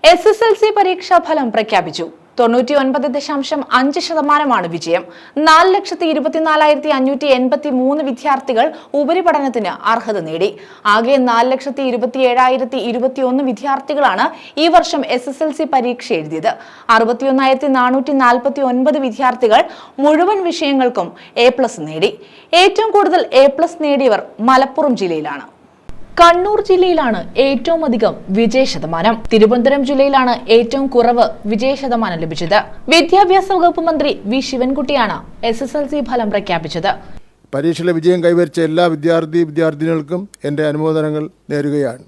SSLC പരീക്ഷാ ഫലം പ്രഖ്യാപിച്ചു. 99.5% വിജയം. 4,24,583 വിദ്യാർത്ഥികൾ ഉപരിപഠനത്തിന് അർഹത നേടി. ആകെ 4,27,021 വിദ്യാർത്ഥികളാണ് ഈ വർഷം SSLC പരീക്ഷ എഴുതിയത്. 61,449 വിദ്യാർത്ഥികൾ മുഴുവൻ വിഷയങ്ങൾക്കും A+ നേടി. ഏറ്റവും കൂടുതൽ A+ നേടിയവർ മലപ്പുറം ജില്ലയിലാണ്. കണ്ണൂർ ജില്ലയിലാണ് ഏറ്റവും അധികം വിജയശതമാനം. തിരുവനന്തപുരം ജില്ലയിലാണ് ഏറ്റവും കുറവ് വിജയശതമാനം ലഭിച്ചത്. വിദ്യാഭ്യാസ വകുപ്പ് മന്ത്രി വി ശിവൻകുട്ടിയാണ് SSLC ഫലം പ്രഖ്യാപിച്ചത്. പരീക്ഷയിലെ വിജയം കൈവരിച്ച എല്ലാ വിദ്യാർത്ഥിനികൾക്കും എൻ്റെ അനുമോദനങ്ങൾ നേരുകയാണ്.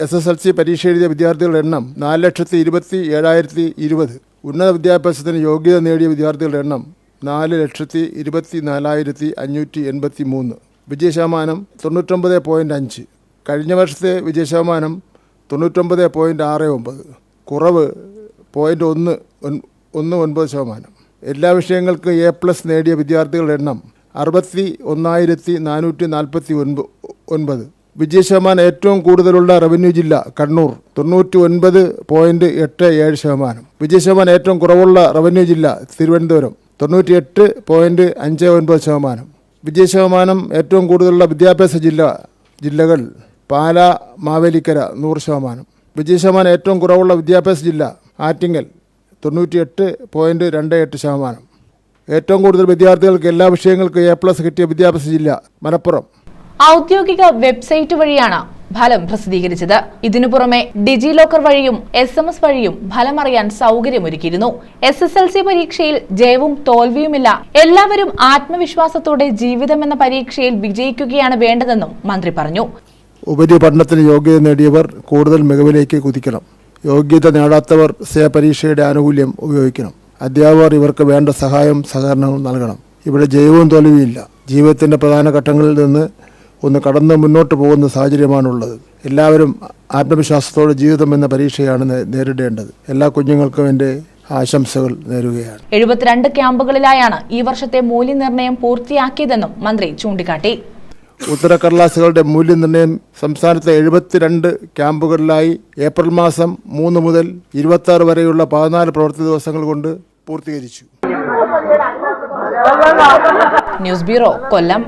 SSLC പരീക്ഷ എഴുതിയ വിദ്യാർത്ഥികളുടെ എണ്ണം 4,27,020. ഉന്നത വിദ്യാഭ്യാസത്തിന് യോഗ്യത നേടിയ വിദ്യാർത്ഥികളുടെ എണ്ണം 4,24,583. വിജയശതമാനം 99.5. കഴിഞ്ഞ വർഷത്തെ വിജയശതമാനം 99.69. കുറവ് 0.19%. എല്ലാ വിഷയങ്ങൾക്കും A+ നേടിയ വിദ്യാർത്ഥികളുടെ എണ്ണം 61,449. വിജയശതമാനം ഏറ്റവും കൂടുതലുള്ള റവന്യൂ ജില്ല കണ്ണൂർ 99.87%. വിജയശതമാനം ഏറ്റവും കുറവുള്ള റവന്യൂ ജില്ല തിരുവനന്തപുരം 98.59%. വിജയശതമാനം ഏറ്റവും കൂടുതലുള്ള വിദ്യാഭ്യാസ ജില്ലകൾ പാല, മാവേലിക്കര 100%. വിജയശതമാനം ഏറ്റവും കുറവുള്ള വിദ്യാഭ്യാസ ജില്ല ആറ്റിങ്ങൽ 98.28%. ഏറ്റവും കൂടുതൽ വിദ്യാർത്ഥികൾക്ക് എല്ലാ വിഷയങ്ങൾക്കും A+ കിട്ടിയ വിദ്യാഭ്യാസ ജില്ല മലപ്പുറം. ഔദ്യോഗിക വെബ്സൈറ്റ് വഴിയാണ് ഫലം പ്രസിദ്ധീകരിച്ചത്. ഇതിനു പുറമെ ഡിജി ലോക്കർ വഴിയും SMS വഴിയും ഫലം അറിയാൻ സൗകര്യമൊരുക്കിയിരുന്നു. SSLC പരീക്ഷയിൽ ജയവും തോൽവിയുമില്ല. എല്ലാവരും ആത്മവിശ്വാസത്തോടെ ജീവിതം എന്ന പരീക്ഷയിൽ വിജയിക്കുകയാണ് വേണ്ടതെന്നും മന്ത്രി പറഞ്ഞു. ഉപരിപഠനത്തിന് യോഗ്യത നേടിയവർ കൂടുതൽ മികവിലേക്ക് കുതിക്കണം. യോഗ്യത നേടാത്തവർ പരീക്ഷയുടെ ആനുകൂല്യം ഉപയോഗിക്കണം. അധ്യാപകർ ഇവർക്ക് വേണ്ട സഹകരണവും നൽകണം. ഇവിടെ ജയവും തോൽവിയില്ല. ജീവിതത്തിൻ്റെ പ്രധാന ഘട്ടങ്ങളിൽ നിന്ന് ഒന്ന് കടന്ന് മുന്നോട്ട് പോകുന്ന സാഹചര്യമാണുള്ളത്. എല്ലാവരും ആത്മവിശ്വാസത്തോടെ ജീവിതം എന്ന പരീക്ഷയാണ് നേരിടേണ്ടത്. എല്ലാ കുഞ്ഞുങ്ങൾക്കും എൻ്റെ ആശംസകൾ നേരുകയാണ്. 72 ക്യാമ്പുകളിലായാണ് ഈ വർഷത്തെ മൂല്യനിർണ്ണയം പൂർത്തിയാക്കിയതെന്നും മന്ത്രി ചൂണ്ടിക്കാട്ടി. ഉത്തരക്കടലാസുകളുടെ മൂല്യനിർണ്ണയം സംസ്ഥാനത്തെ 72 ക്യാമ്പുകളിലായി ഏപ്രിൽ മാസം 3 മുതൽ 26 വരെയുള്ള 14 പ്രവൃത്തി ദിവസങ്ങൾ കൊണ്ട് പൂർത്തീകരിച്ചു. ന്യൂസ് ബ്യൂറോ, കൊല്ലം.